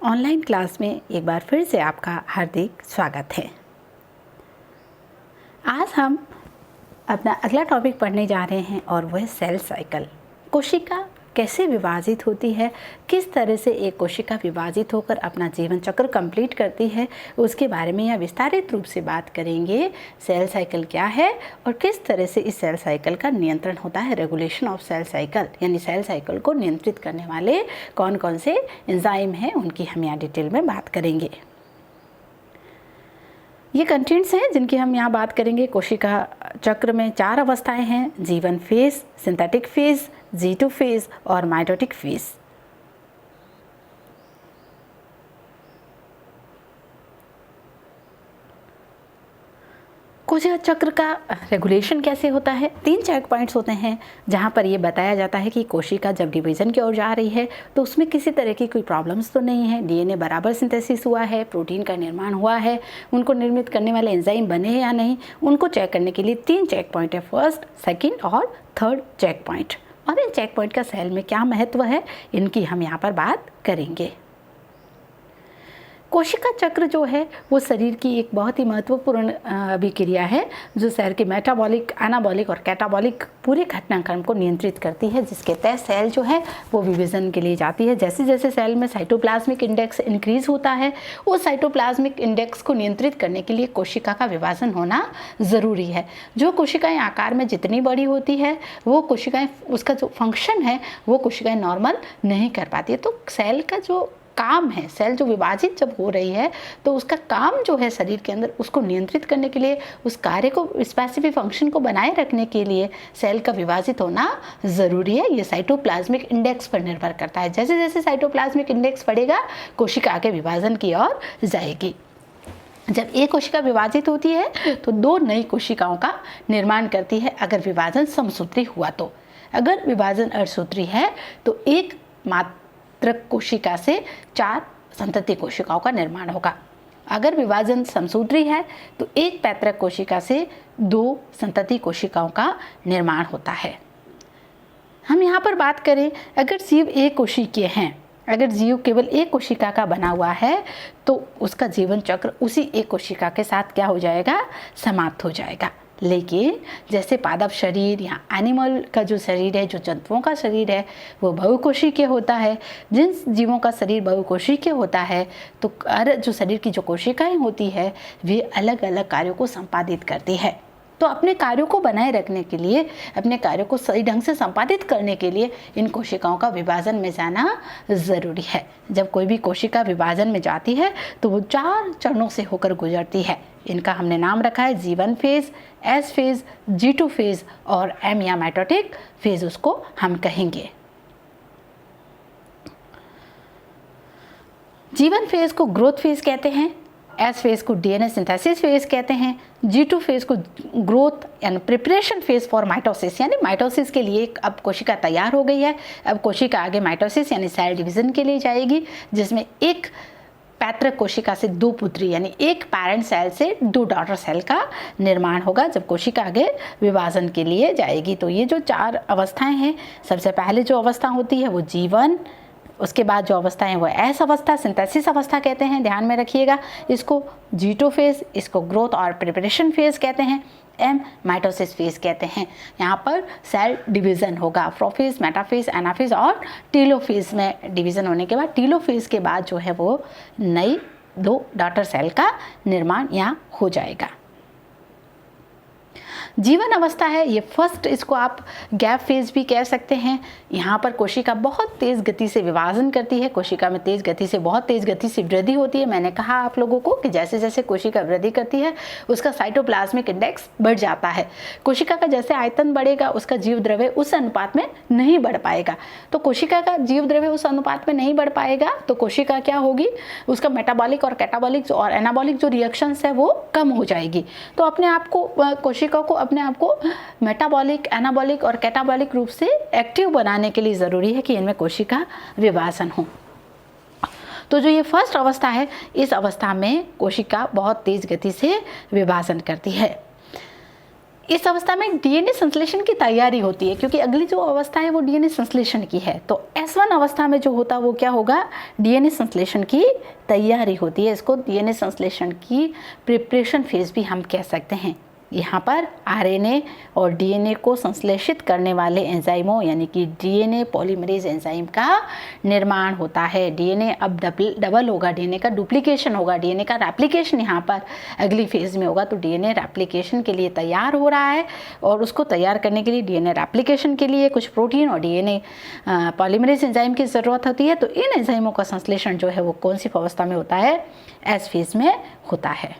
Online class में एक बार फिर से आपका हार्दिक स्वागत है। आज हम अपना अगला टॉपिक पढ़ने जा रहे हैं और वह है सेल साइकिल। कोशिका कैसे विभाजित होती है, किस तरह से एक कोशिका विभाजित होकर अपना जीवन चक्र कंप्लीट करती है, उसके बारे में यह विस्तारित रूप से बात करेंगे। सेल साइकिल क्या है और किस तरह से इस सेल साइकिल का नियंत्रण होता है। रेगुलेशन ऑफ सेल साइकिल यानी सेल साइकिल को नियंत्रित करने वाले कौन कौन से एंजाइम हैं, उनकी हम यहाँ डिटेल में बात करेंगे। ये कंटेंट्स हैं जिनकी हम यहाँ बात करेंगे। कोशिका चक्र में 4 अवस्थाएं हैं: G1 phase, synthetic phase, G2 phase और माइटोटिक फेज। कोशिका चक्र का रेगुलेशन कैसे होता है? 3 चेक पॉइंट्स होते हैं जहाँ पर ये बताया जाता है कि कोशिका जब डिवीजन की ओर जा रही है तो उसमें किसी तरह की कोई प्रॉब्लम्स तो नहीं है, डीएनए बराबर सिंथेसिस हुआ है, प्रोटीन का निर्माण हुआ है, उनको निर्मित करने वाले एंजाइम बने हैं या नहीं, उनको चेक करने के लिए 3 चेक पॉइंट है, फर्स्ट, सेकेंड और थर्ड चेक पॉइंट। और इन चेक पॉइंट का सेल में क्या महत्व है, इनकी हम यहाँ पर बात करेंगे। कोशिका चक्र जो है वो शरीर की एक बहुत ही महत्वपूर्ण अभिक्रिया है जो शरीर के मेटाबॉलिक, एनाबॉलिक और कैटाबॉलिक पूरे घटनाक्रम को नियंत्रित करती है, जिसके तहत सेल जो है वो विभाजन के लिए जाती है। जैसे जैसे सेल में साइटोप्लाज्मिक इंडेक्स इंक्रीज होता है, उस साइटोप्लाज्मिक इंडेक्स को नियंत्रित करने के लिए कोशिका का विभाजन होना ज़रूरी है। जो कोशिकाएँ आकार में जितनी बड़ी होती है वो कोशिकाएँ, उसका जो फंक्शन है वो कोशिकाएँ नॉर्मल नहीं कर पाती है। तो सेल का जो काम है, सेल जो विभाजित जब हो रही है तो उसका काम जो है शरीर के अंदर, उसको नियंत्रित करने के लिए, उस कार्य को, स्पेसिफिक फंक्शन को बनाए रखने के लिए सेल का विभाजित होना ज़रूरी है। ये साइटोप्लाज्मिक इंडेक्स पर निर्भर करता है। जैसे जैसे साइटोप्लाज्मिक इंडेक्स बढ़ेगा कोशिका आगे विभाजन की ओर जाएगी। जब एक कोशिका विभाजित होती है तो 2 नई कोशिकाओं का निर्माण करती है अगर विभाजन समसूत्री हुआ तो। अगर विभाजन असूत्री है तो एक मात्र कोशिका से 4 संतति कोशिकाओं का निर्माण होगा। अगर विभाजन समसूत्री है तो एक पैतृक कोशिका से 2 संतति कोशिकाओं का निर्माण होता है। हम यहाँ पर बात करें, अगर जीव एक कोशिकीय हैं, अगर जीव केवल एक कोशिका का बना हुआ है तो उसका जीवन चक्र उसी एक कोशिका के साथ क्या हो जाएगा, समाप्त हो जाएगा। लेकिन जैसे पादप शरीर या एनिमल का जो शरीर है, जो जंतुओं का शरीर है, वो बहुकोशिकीय होता है। जिन जीवों का शरीर बहुकोशिकीय होता है तो जो शरीर की जो कोशिकाएं होती है वे अलग अलग कार्यों को संपादित करती है। तो अपने कार्यों को बनाए रखने के लिए, अपने कार्यों को सही ढंग से संपादित करने के लिए इन कोशिकाओं का विभाजन में जाना ज़रूरी है। जब कोई भी कोशिका विभाजन में जाती है तो वो 4 चरणों से होकर गुजरती है। इनका हमने नाम रखा है G1 phase, S phase, G2 phase और M या माइटोटिक फेज उसको हम कहेंगे। G1 फेज को ग्रोथ फेज कहते हैं, S फेज को डीएनए सिंथेसिस फेज कहते हैं, G2 फेज को ग्रोथ यानी प्रिपरेशन फेज फॉर माइटोसिस यानी माइटोसिस के लिए अब कोशिका तैयार हो गई है। अब कोशिका आगे माइटोसिस यानी सेल डिवीजन के लिए जाएगी, जिसमें एक पैतृक कोशिका से 2 पुत्री यानी एक पैरेंट सेल से 2 डॉटर सेल का निर्माण होगा जब कोशिका आगे विभाजन के लिए जाएगी। तो ये जो 4 अवस्थाएं हैं, सबसे पहले जो अवस्था होती है वो G1, उसके बाद जो अवस्था है वो S अवस्था, सिंथेसिस अवस्था कहते हैं, ध्यान में रखिएगा इसको। G2 फेज, इसको ग्रोथ और प्रिपरेशन फेज कहते हैं। M माइटोसिस फेज कहते हैं। यहाँ पर सेल डिवीज़न होगा, प्रोफेज, मेटाफेज, एनाफेज और टीलोफेज में डिवीज़न होने के बाद टीलोफेज के बाद जो है वो नई 2 डॉटर सेल का निर्माण यहाँ हो जाएगा। जीवन अवस्था है ये फर्स्ट, इसको आप गैप फेज भी कह सकते हैं। यहाँ पर कोशिका बहुत तेज़ गति से विभाजन करती है, कोशिका में तेज़ गति से, बहुत तेज़ गति से वृद्धि होती है। मैंने कहा आप लोगों को कि जैसे जैसे कोशिका वृद्धि करती है उसका साइटोप्लाज्मिक इंडेक्स बढ़ जाता है। कोशिका का जैसे आयतन बढ़ेगा उसका जीव द्रव्य उस अनुपात में नहीं बढ़ पाएगा। तो कोशिका का जीव द्रव्य उस अनुपात में नहीं बढ़ पाएगा तो कोशिका क्या होगी, उसका मेटाबॉलिक और कैटाबॉलिक और एनाबॉलिक जो रिएक्शंस है वो कम हो जाएगी। तो अपने आप को, कोशिका को अपने आप को मेटाबॉलिक, एनाबॉलिक और कैटाबॉलिक रूप से एक्टिव बनाने के लिए ज़रूरी है कि इनमें कोशिका विभाजन हो। तो जो ये फर्स्ट अवस्था है, इस अवस्था में कोशिका बहुत तेज़ गति से विभाजन करती है। इस अवस्था में डीएनए संश्लेषण की तैयारी होती है, क्योंकि अगली जो अवस्था है वो डीएनए संश्लेषण की है। तो S1 अवस्था में जो होता है वो क्या होगा, डीएनए संश्लेषण की तैयारी होती है। इसको डीएनए संश्लेषण की प्रिपरेशन फेज भी हम कह सकते हैं। यहाँ पर आरएनए और डीएनए को संश्लेषित करने वाले एंजाइमों यानी कि डीएनए पॉलीमरेज एंजाइम का निर्माण होता है। डीएनए अब डबल होगा, डीएनए का डुप्लीकेशन होगा, डीएनए का रेप्लिकेशन यहाँ पर अगली फेज में होगा। तो डीएनए रेप्लिकेशन के लिए तैयार हो रहा है और उसको तैयार करने के लिए डीएनए रेप्लिकेशन के लिए कुछ प्रोटीन और डीएनए पॉलीमरेज एंजाइम की ज़रूरत होती है। तो इन एंजाइमों का संश्लेषण जो है वो कौन सी अवस्था में होता है, एस फेज में होता है।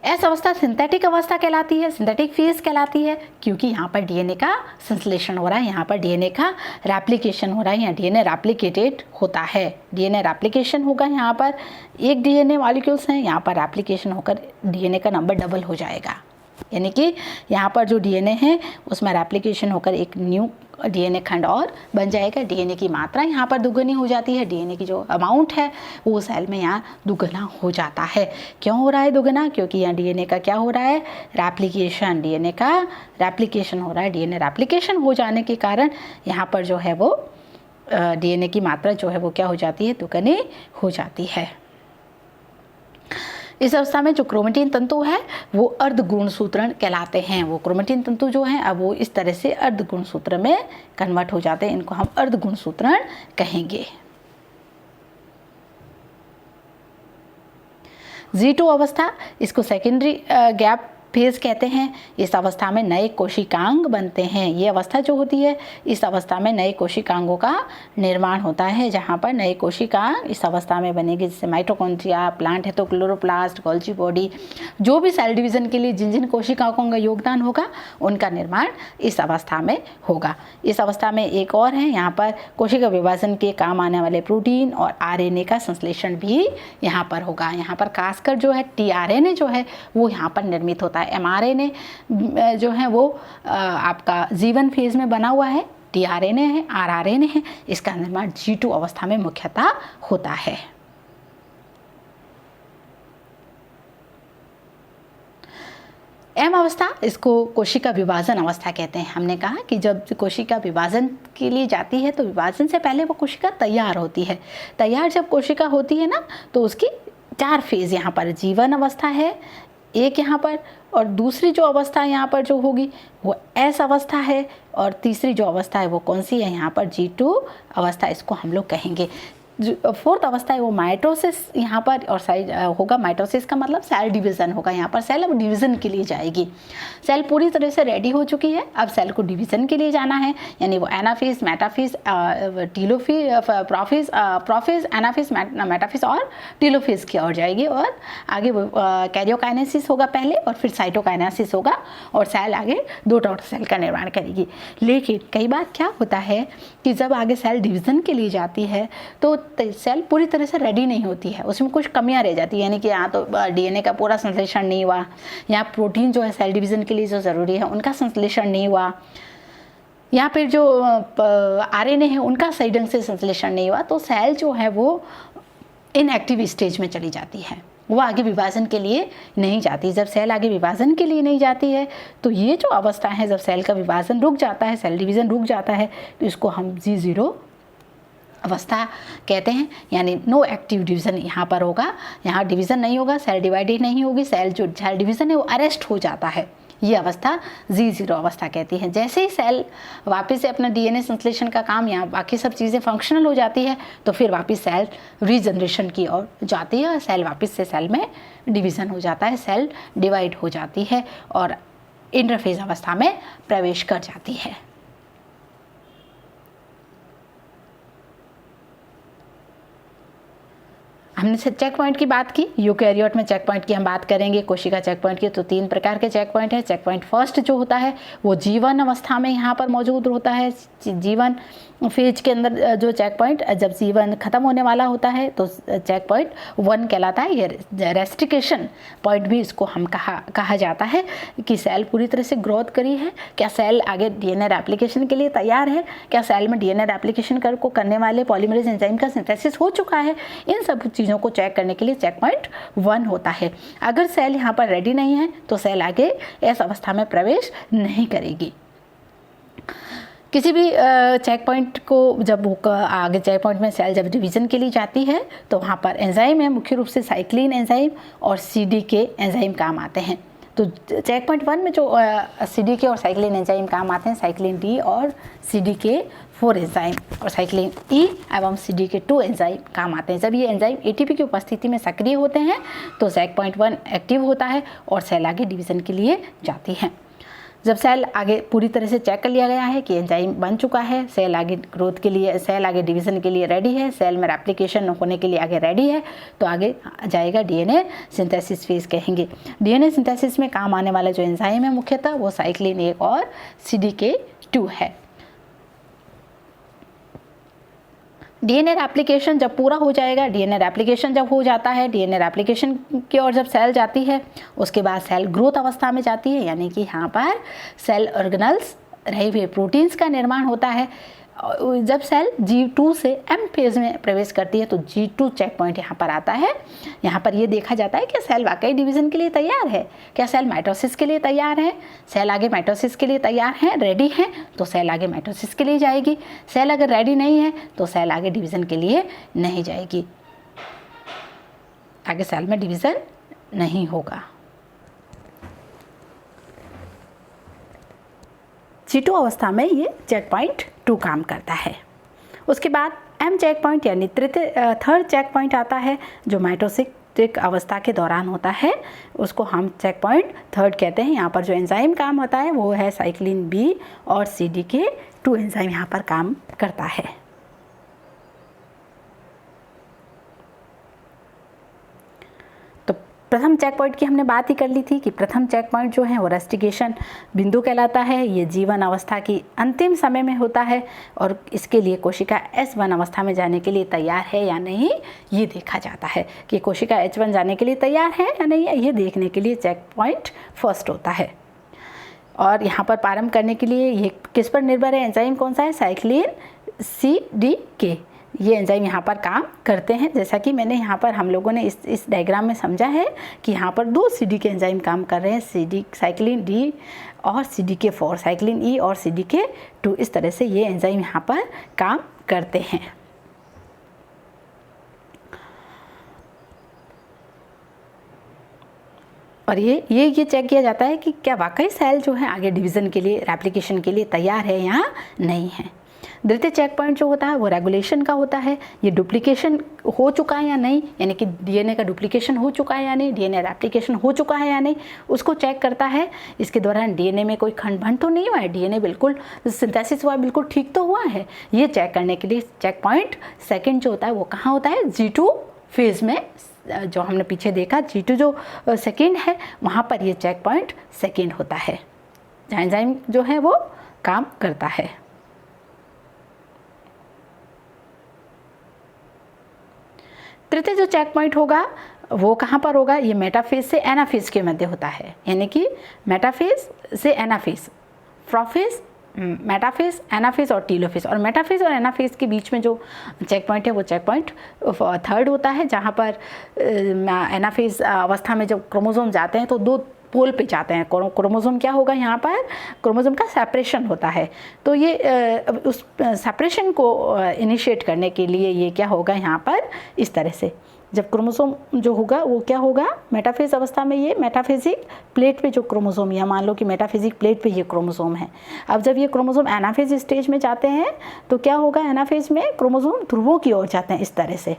एस अवस्था सिंथेटिक अवस्था कहलाती है, सिंथेटिक फेज कहलाती है, क्योंकि यहाँ पर डीएनए का संश्लेषण हो रहा है, यहाँ पर डीएनए का रेप्लिकेशन हो रहा है, यहाँ डीएनए रेप्लिकेटेड होता है। डीएनए रेप्लिकेशन होगा, यहाँ पर एक डीएनए मॉलिक्यूल्स हैं, यहाँ पर रेप्लिकेशन होकर डीएनए का नंबर डबल हो जाएगा। यानी कि यहाँ पर जो डीएनए है उसमें रेप्लिकेशन होकर एक न्यू डीएनए खंड और बन जाएगा। डीएनए की मात्रा यहाँ पर दुगनी हो जाती है, डीएनए की जो अमाउंट है वो सेल में यहाँ दुगना हो जाता है। क्यों हो रहा है दुगना, क्योंकि यहाँ डीएनए का क्या हो रहा है, रेप्लिकेशन, डीएनए का रेप्लिकेशन हो रहा है। डीएनए रेप्लिकेशन हो जाने के कारण यहाँ पर जो है वो डीएनए की मात्रा जो है वो क्या हो जाती है, दुगनी हो जाती है। इस अवस्था में जो क्रोमेटिन तंतु है वो अर्ध गुणसूत्रण कहलाते हैं। वो क्रोमेटिन तंतु जो हैं अब वो इस तरह से अर्ध गुणसूत्र में कन्वर्ट हो जाते हैं, इनको हम अर्ध गुणसूत्रण कहेंगे। G2 अवस्था, इसको सेकेंडरी गैप फेज कहते हैं। इस अवस्था में नए कोशिकांग बनते हैं। ये अवस्था जो होती है, इस अवस्था में नए कोशिकांगों का निर्माण होता है, जहाँ पर नए कोशिकांग इस अवस्था में बनेंगे, जैसे माइटोकॉन्ड्रिया, प्लांट है तो क्लोरोप्लास्ट, गोल्जी बॉडी, जो भी सेल डिवीज़न के लिए जिन जिन कोशिकाओं का योगदान होगा उनका निर्माण इस अवस्था में होगा। इस अवस्था में एक और है, यहाँ पर कोशिका विभाजन के काम आने वाले प्रोटीन और आरएनए का संश्लेषण भी यहाँ पर होगा। यहाँ पर खासकर जो है टीआरएनए जो है वो यहाँ पर निर्मित होता है। एमआरएनए जो है वो आपका G1 फेज में बना हुआ है, टीआरएनए है, आरआरएनए है, इसका निर्माण G2 अवस्था में मुख्यतः होता है। एम अवस्था, इसको कोशिका विभाजन अवस्था कहते हैं। हमने कहा कि जब कोशिका विभाजन के लिए जाती है तो विभाजन से पहले वो कोशिका तैयार होती है। तैयार जब कोशिका होती है ना तो उसकी 4 फेज यहाँ पर G1 अवस्था है एक यहाँ पर, और दूसरी जो अवस्था यहाँ पर जो होगी वो एस अवस्था है, और तीसरी जो अवस्था है वो कौन सी है, यहाँ पर G2 अवस्था इसको हम लोग कहेंगे। फोर्थ अवस्था है वो माइटोसिस यहाँ पर, और साइड होगा माइटोसिस का मतलब सेल डिवीज़न होगा। यहाँ पर सेल अब डिवीज़न के लिए जाएगी। सेल पूरी तरह से रेडी हो चुकी है, अब सेल को डिवीज़न के लिए जाना है, यानी वो anaphase, metaphase, telophase, prophase, anaphase, metaphase और टीलोफेज की ओर जाएगी, और आगे वो कैरियोकाइनेसिस होगा पहले और फिर साइटोकाइनेसिस होगा, और सेल आगे 2 डॉटर सेल का निर्माण करेगी। लेकिन कई बार क्या होता है कि जब आगे सेल डिवीज़न के लिए जाती है तो सेल पूरी तरह से रेडी नहीं होती है, उसमें कुछ कमियां रह जाती है, यानी कि यहाँ तो डीएनए का पूरा संश्लेषण नहीं हुआ, यहाँ प्रोटीन जो है सेल डिवीज़न के लिए जो ज़रूरी है उनका संश्लेषण नहीं हुआ, यहाँ पर जो आरएनए है उनका सही ढंग से संश्लेषण नहीं हुआ, तो सेल जो है वो इनएक्टिव स्टेज में चली जाती है, वो आगे विभाजन के लिए नहीं जाती। जब सेल आगे विभाजन के लिए नहीं जाती है तो ये जो अवस्था है, जब सेल का विभाजन रुक जाता है, सेल डिवीज़न रुक जाता है, तो इसको हम G0 अवस्था कहते हैं। यानी नो एक्टिव डिवीज़न यहाँ पर होगा, यहाँ डिवीज़न नहीं होगा, सेल डिवाइडेड नहीं होगी, सेल जो सेल डिवीज़न है वो अरेस्ट हो जाता है। ये अवस्था G0 अवस्था कहती है। जैसे ही सेल वापस से अपना डीएनए संश्लेषण का काम, यहाँ बाकी सब चीज़ें फंक्शनल हो जाती है, तो फिर वापस सेल रीजनरेशन की ओर जाती है और सेल वापस से सेल में डिवीज़न हो जाता है, सेल डिवाइड हो जाती है और इंटरफेज अवस्था में प्रवेश कर जाती है। हमने चेक पॉइंट की बात की, यूकैरियोट में चेक पॉइंट की हम बात करेंगे, कोशिका चेक पॉइंट की। तो 3 प्रकार के चेक पॉइंट है। चेक पॉइंट फर्स्ट जो होता है वो G1 अवस्था में यहाँ पर मौजूद होता है। G1 फेज के अंदर जो चेक पॉइंट, जब G1 ख़त्म होने वाला होता है तो चेक पॉइंट 1 कहलाता है। ये रेस्ट्रिकेशन पॉइंट भी इसको हम कहा जाता है कि सेल पूरी तरह से ग्रोथ करी है, क्या सेल आगे डीएनए रेप्लिकेशन के लिए तैयार है, क्या सेल में डीएनए रेप्लिकेशन को करने वाले पॉलीमरेज एंजाइम का सिंथेसिस हो चुका है। इन सब चीज़ों चीज़ों को चेक करने के लिए चेक पॉइंट 1 होता है। अगर सेल यहाँ पर रेडी नहीं है तो सेल आगे इस अवस्था में प्रवेश नहीं करेगी। किसी भी चेक पॉइंट को जब आगे चेक पॉइंट में सेल जब डिवीज़न के लिए जाती है तो वहाँ पर एंजाइम है, मुख्य रूप से साइक्लिन एंजाइम और CDK एंजाइम काम आते हैं। तो चेक पॉइंट 1 में जो CDK और साइक्लिन एंजाइम काम आते हैं, साइक्लिन D और CDK4 एंजाइम और साइक्लिन E एवं CDK2 एंजाइम काम आते हैं। जब ये एंजाइम ATP की उपस्थिति में सक्रिय होते हैं तो चेक पॉइंट 1 एक्टिव होता है और सेल आगे डिवीज़न के लिए जाती है। जब सेल आगे पूरी तरह से चेक कर लिया गया है कि एंजाइम बन चुका है, सेल आगे ग्रोथ के लिए, सेल आगे डिवीज़न के लिए रेडी है, सेल में रेप्लिकेशन होने के लिए आगे रेडी है, तो आगे जाएगा DNA सिंथेसिस फेज कहेंगे। DNA सिंथेसिस में काम आने वाला जो एंजाइम है मुख्यतः वो साइक्लिन 1 और CDK2 है। DNA रेप्लिकेशन जब पूरा हो जाएगा, DNA रेप्लिकेशन जब हो जाता है, DNA रेप्लिकेशन की ओर जब सेल जाती है उसके बाद सेल ग्रोथ अवस्था में जाती है, यानी कि यहाँ पर सेल ऑर्गेनल्स रहे हुए प्रोटीन्स का निर्माण होता है। जब सेल G2 से M फेज में प्रवेश करती है तो G2 चेक पॉइंट यहाँ पर आता है। यहाँ पर ये देखा जाता है कि सेल वाकई डिवीज़न के लिए तैयार है, क्या सेल माइटोसिस के लिए तैयार है। सेल आगे माइटोसिस के लिए तैयार है, रेडी है, तो सेल आगे माइटोसिस के लिए जाएगी। सेल अगर रेडी नहीं है तो सेल आगे डिवीज़न के लिए नहीं जाएगी, आगे सेल में डिवीज़न नहीं होगा। G2 अवस्था में ये चेक पॉइंट 2 काम करता है। उसके बाद M चेक पॉइंट यानी थर्ड चेक पॉइंट आता है जो माइटोसिस अवस्था के दौरान होता है, उसको हम चेक पॉइंट 3 कहते हैं। यहाँ पर जो एंजाइम काम होता है वो है साइक्लिन B और CDK2 एंजाइम यहाँ पर काम करता है। प्रथम चेक पॉइंट की हमने बात ही कर ली थी कि प्रथम चेक पॉइंट जो है वो रेस्टिगेशन बिंदु कहलाता है। ये जीवन अवस्था की अंतिम समय में होता है और इसके लिए कोशिका S1 अवस्था में जाने के लिए तैयार है या नहीं ये देखा जाता है कि कोशिका H1 जाने के लिए तैयार है या नहीं, ये देखने के लिए चेक पॉइंट फर्स्ट होता है। और यहाँ पर प्रारंभ करने के लिए ये किस पर निर्भर है, एंजाइम कौन सा है, साइक्लिन CDK, ये एंजाइम यहाँ पर काम करते हैं। जैसा कि मैंने यहाँ पर हम लोगों ने इस डायग्राम में समझा है कि यहाँ पर 2 CDK एंजाइम काम कर रहे हैं, साइक्लिन D और CDK4, साइक्लिन E और CDK2, इस तरह से ये एंजाइम यहाँ पर काम करते हैं। और ये चेक किया जाता है कि क्या वाकई सेल जो है आगे डिवीज़न के लिए, रेप्लिकेशन के लिए तैयार है या नहीं है। द्वितीय चेक पॉइंट जो होता है वो रेगुलेशन का होता है, ये डुप्लीकेशन हो चुका है या नहीं, यानी कि DNA का डुप्लीकेशन हो चुका है या नहीं, DNA रेप्लिकेशन हो चुका है या नहीं, उसको चेक करता है। इसके दौरान DNA में कोई खंड भंड तो नहीं हुआ है, DNA बिल्कुल सिंथेसिस हुआ बिल्कुल ठीक तो हुआ है। ये चेक करने के लिए चेक पॉइंट सेकेंड जो होता है वो कहाँ होता है, G2 फेज में, जो हमने पीछे देखा G2 जो सेकेंड है वहाँ पर ये चेक पॉइंट सेकेंड होता है, जहाँ एंजाइम जो है वो काम करता है। तृतीय जो चेक पॉइंट होगा वो कहाँ पर होगा, ये मेटाफेज से एनाफेज के मध्य होता है, यानी कि मेटाफेज से एनाफेज, प्रोफेज, मेटाफेज, एनाफेज और टीलोफेज। और मेटाफेज और एनाफेज के बीच में जो चेक पॉइंट है वो चेक पॉइंट थर्ड होता है, जहाँ पर एनाफेज अवस्था में जब क्रोमोसोम जाते हैं तो 2 पोल पे जाते हैं। क्रोमोसोम क्या होगा, यहाँ पर क्रोमोसोम का सेपरेशन होता है। तो ये उस सेपरेशन को इनिशिएट करने के लिए ये क्या होगा, यहाँ पर इस तरह से जब क्रोमोसोम जो होगा वो क्या होगा, मेटाफेज अवस्था में ये मेटाफेजिक प्लेट पे जो क्रोमोसोम, या मान लो कि मेटाफेजिक प्लेट पे ये क्रोमोसोम है। अब जब ये क्रोमोसोम एनाफेज स्टेज में जाते हैं तो क्या होगा, एनाफेज में क्रोमोसोम ध्रुवों की ओर जाते हैं, इस तरह से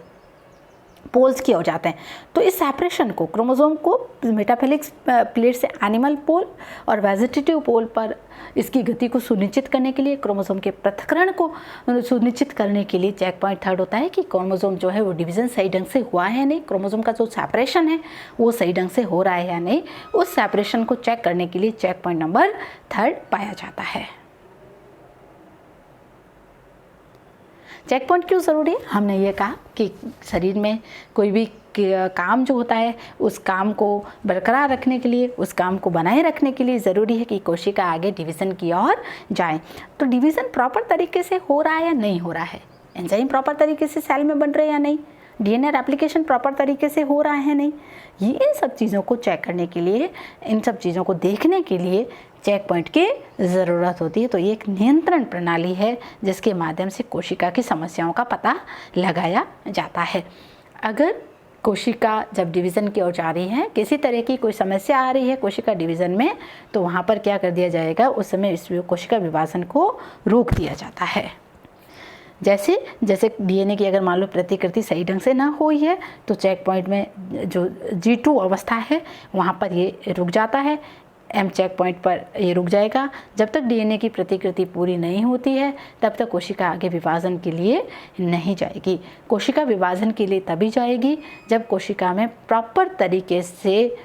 पोल्स की ओर जाते हैं। तो इस सेपरेशन को, क्रोमोसोम को मेटाफेजिक प्लेट से एनिमल पोल और वेजिटेटिव पोल पर इसकी गति को सुनिश्चित करने के लिए, क्रोमोसोम के पृथक्करण को सुनिश्चित करने के लिए चेक पॉइंट थर्ड होता है कि क्रोमोसोम जो है वो डिवीज़न सही ढंग से हुआ है या नहीं, क्रोमोसोम का जो सेपरेशन है वो सही ढंग से हो रहा है या नहीं, उस सेपरेशन को चेक करने के लिए चेक पॉइंट नंबर थर्ड पाया जाता है। चेक पॉइंट क्यों ज़रूरी है, हमने ये कहा कि शरीर में कोई भी काम जो होता है उस काम को बरकरार रखने के लिए, उस काम को बनाए रखने के लिए ज़रूरी है कि कोशिका आगे डिवीज़न की ओर जाए। तो डिवीज़न प्रॉपर तरीके से हो रहा है या नहीं हो रहा है, एंजाइम प्रॉपर तरीके से सेल में बन रहे हैं या नहीं, डीएनए रेप्लिकेशन प्रॉपर तरीके से हो रहा है नहीं, ये इन सब चीज़ों को चेक करने के लिए, इन सब चीज़ों को देखने के लिए चेक पॉइंट की ज़रूरत होती है। तो ये एक नियंत्रण प्रणाली है जिसके माध्यम से कोशिका की समस्याओं का पता लगाया जाता है। अगर कोशिका जब डिवीज़न की ओर जा रही है, किसी तरह की कोई समस्या आ रही है कोशिका डिवीज़न में, तो वहाँ पर क्या कर दिया जाएगा, उस समय इस कोशिका विभाजन को रोक दिया जाता है। जैसे डीएनए की अगर मान लो प्रतिकृति सही ढंग से ना हुई है तो चेक पॉइंट में जो G2 अवस्था है वहाँ पर ये रुक जाता है, M चेक पॉइंट पर ये रुक जाएगा। जब तक डीएनए की प्रतिकृति पूरी नहीं होती है तब तक कोशिका आगे विभाजन के लिए नहीं जाएगी। कोशिका विभाजन के लिए तभी जाएगी जब कोशिका में प्रॉपर तरीके से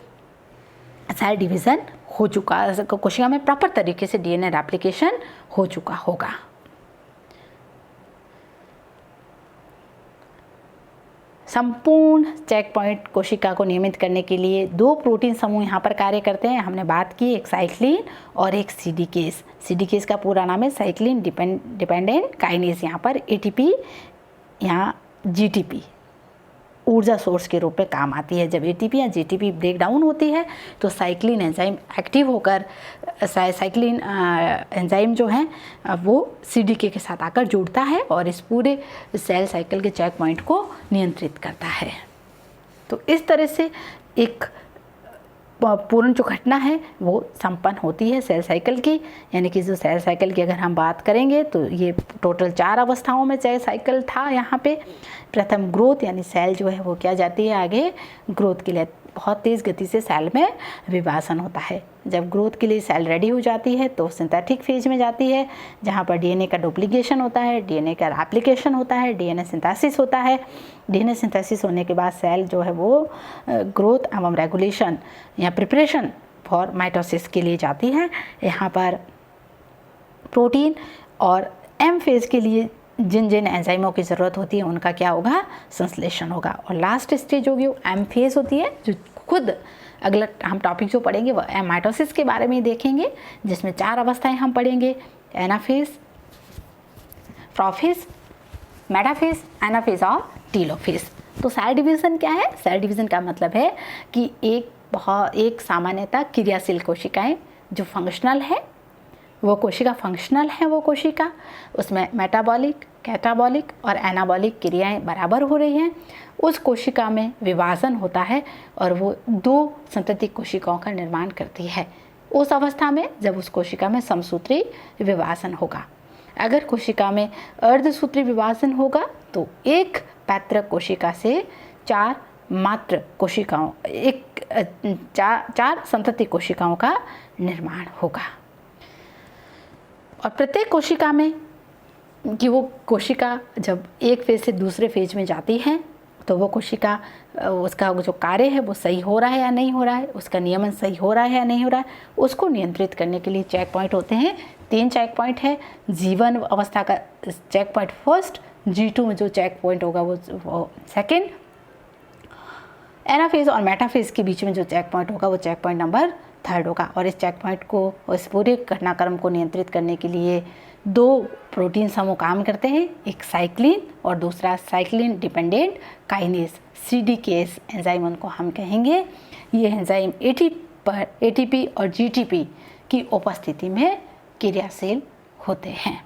सेल डिवीज़न हो चुका, कोशिका में प्रॉपर तरीके से डीएनए रेप्लिकेशन हो चुका होगा। संपूर्ण चेक पॉइंट कोशिका को नियमित करने के लिए 2 प्रोटीन समूह यहाँ पर कार्य करते हैं। हमने बात की, एक साइक्लिन और एक सीडीकेस। सीडीकेस का पूरा नाम है साइक्लिन डिपेंडेंट काइनेज। यहाँ पर एटीपी, यहाँ जीटीपी ऊर्जा सोर्स के रूप में काम आती है। जब एटीपी या जीटीपी ब्रेक डाउन होती है तो साइक्लिन एंजाइम एक्टिव होकर साइक्लिन एंजाइम जो है वो सीडीके के साथ आकर जुड़ता है और इस पूरे सेल साइकिल के चेक पॉइंट को नियंत्रित करता है। तो इस तरह से एक पूर्ण जो घटना है वो संपन्न होती है सेल साइकिल की। यानी कि जो सेल साइकिल की अगर हम बात करेंगे तो ये टोटल 4 अवस्थाओं में सेल साइकिल था। यहाँ पे प्रथम ग्रोथ, यानी सेल जो है वो क्या जाती है आगे ग्रोथ के लिए, बहुत तेज़ गति से सेल में विभाजन होता है। जब ग्रोथ के लिए सेल रेडी हो जाती है तो सिंथेटिक फेज में जाती है, जहाँ पर डीएनए का डुप्लीकेशन होता है, डीएनए का रेप्लिकेशन होता है, डीएनए सिंथेसिस होता है। डीएनए सिंथेसिस होने के बाद सेल जो है वो ग्रोथ एवं रेगुलेशन या प्रिपरेशन फॉर माइटोसिस के लिए जाती है। यहाँ पर प्रोटीन और एम फेज के लिए जिन जिन एंजाइमों की ज़रूरत होती है उनका क्या होगा, संश्लेषण होगा। और लास्ट स्टेज होगी वो एम फेज होती है, जो खुद अगला हम टॉपिक जो पढ़ेंगे वो माइटोसिस के बारे में देखेंगे, जिसमें 4 अवस्थाएं हम पढ़ेंगे, एनाफेज, प्रोफेज, मेटाफेज, एनाफेज और टीलोफेज। तो सेल डिवीज़न क्या है? सेल डिवीज़न का मतलब है कि एक सामान्यतः क्रियाशील कोशिकाएं जो फंक्शनल है वो कोशिका फंक्शनल है, वो कोशिका उसमें मेटाबॉलिक, कैटाबॉलिक और एनाबॉलिक क्रियाएं बराबर हो रही हैं। उस कोशिका में विभाजन होता है और वो 2 संततिक कोशिकाओं का निर्माण करती है। उस अवस्था में जब उस कोशिका में समसूत्री विभाजन होगा। अगर कोशिका में अर्धसूत्री विभाजन होगा तो एक पैतृक कोशिका से 4 मात्र कोशिकाओं, चार संततिक कोशिकाओं का निर्माण होगा। और प्रत्येक कोशिका में कि वो कोशिका जब एक फेज से दूसरे फेज में जाती है तो वो कोशिका, उसका जो कार्य है वो सही हो रहा है या नहीं हो रहा है, उसका नियमन सही हो रहा है या नहीं हो रहा है, उसको नियंत्रित करने के लिए चेक पॉइंट होते हैं। 3 चेक पॉइंट है। G1 अवस्था का चेक पॉइंट फर्स्ट, G2 में जो चेक पॉइंट होगा वो सेकेंड, एनाफेज और मेटाफेज के बीच में जो चेक पॉइंट होगा वो चेक पॉइंट नंबर 3 होगा। और इस चेक पॉइंट को, इस पूरे घटनाक्रम को नियंत्रित करने के लिए 2 प्रोटीन समूह काम करते हैं, एक साइक्लिन और दूसरा साइक्लिन डिपेंडेंट काइनेज, सीडीकेस एंजाइम उनको हम कहेंगे। ये एंजाइम एटीपी और जीटीपी की उपस्थिति में क्रियाशील होते हैं।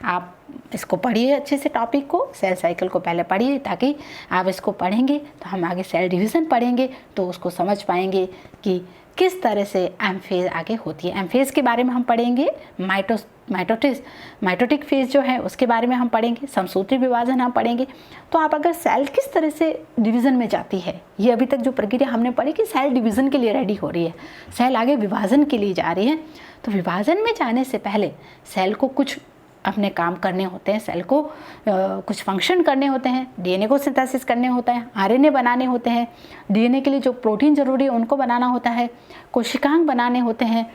आप इसको पढ़िए अच्छे से, टॉपिक को, सेल साइकिल को पहले पढ़िए, ताकि आप इसको पढ़ेंगे तो हम आगे सेल डिवीज़न पढ़ेंगे तो उसको समझ पाएंगे कि किस तरह से एम फेज आगे होती है। एम फेज के बारे में हम पढ़ेंगे, माइटोटिक फेज जो है उसके बारे में हम पढ़ेंगे, समसूत्री विभाजन हम पढ़ेंगे। तो आप अगर सेल किस तरह से डिवीज़न में जाती है, ये अभी तक जो प्रक्रिया हमने पढ़ी कि सेल डिवीज़न के लिए रेडी हो रही है, सेल आगे विभाजन के लिए जा रही है, तो विभाजन में जाने से पहले सेल को कुछ अपने काम करने होते हैं, सेल को कुछ फंक्शन करने होते हैं, डीएनए को सिंथेसिस करने होता है, आरएनए बनाने होते हैं, डीएनए के लिए जो प्रोटीन ज़रूरी है उनको बनाना होता है, कोशिकांग बनाने होते हैं।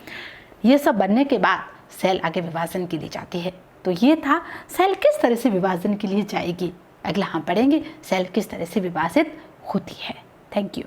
ये सब बनने के बाद सेल आगे विभाजन के लिए जाती है। तो ये था सेल किस तरह से विभाजन के लिए जाएगी। अगला हम पढ़ेंगे सेल किस तरह से विभाजित होती है। Thank you.